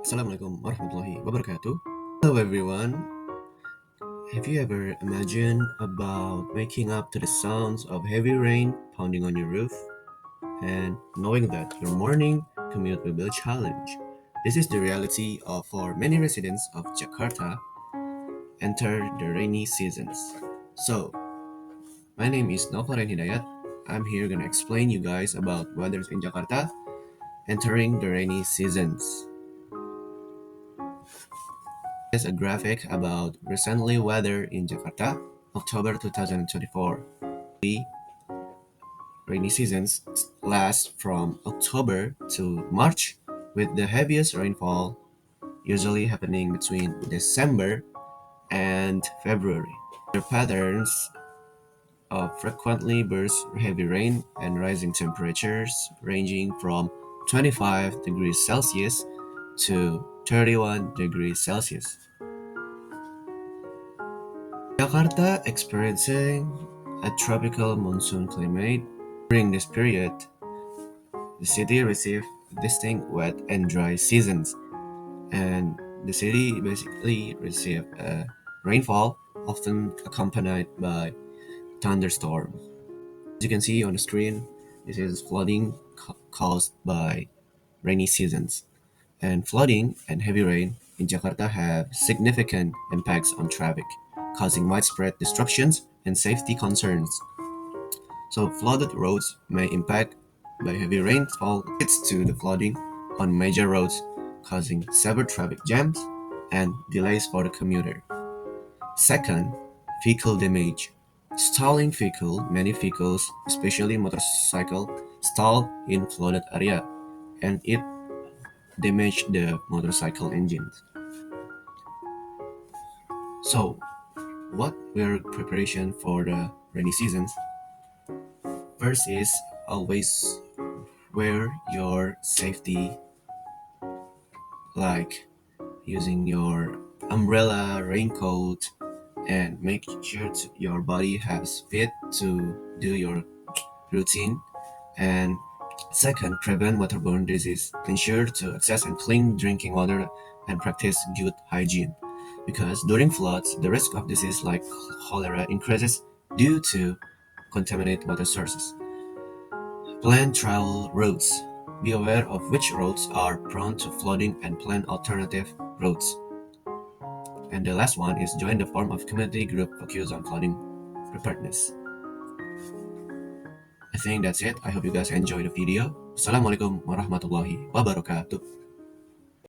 Assalamualaikum warahmatullahi wabarakatuh. Hello everyone. Have you ever imagined about waking up to the sounds of heavy rain pounding on your roof and knowing that your morning commute will be a challenge? This is the reality of for many residents of Jakarta enter the rainy seasons. So, my name is Novaran Hidayat. I'm here gonna explain you guys about weathers in Jakarta entering the rainy seasons. Is a graphic about recently weather in Jakarta, October 2024. The rainy seasons last from October to March, with the heaviest rainfall usually happening between December and February. The patterns of frequently burst heavy rain and rising temperatures ranging from 25 degrees Celsius to 31 degrees Celsius. Jakarta experiencing a tropical monsoon climate. During this period, the city received distinct wet and dry seasons, and the city basically received a rainfall often accompanied by thunderstorms. As you can see on the screen, this is flooding caused by rainy seasons. And flooding and heavy rain in Jakarta have significant impacts on traffic, causing widespread disruptions and safety concerns. So flooded roads may impact by heavy rainfall leads to the flooding on major roads, causing severe traffic jams and delays for the commuter. Second, vehicle damage. Stalling vehicle, many vehicles, especially motorcycle, stall in flooded area, and it damaged the motorcycle engines. So, what were preparation for the rainy seasons? First is always wear your safety, like using your umbrella, raincoat, and make sure your body has fit to do your routine. And second, prevent waterborne disease. Ensure to access and clean drinking water and practice good hygiene. Because during floods, the risk of disease like cholera increases due to contaminated water sources. Plan travel routes. Be aware of which roads are prone to flooding and plan alternative routes. And the last one is join the form of community group focused on flooding preparedness. I think that's it. I hope you guys enjoy the video. Assalamualaikum warahmatullahi wabarakatuh.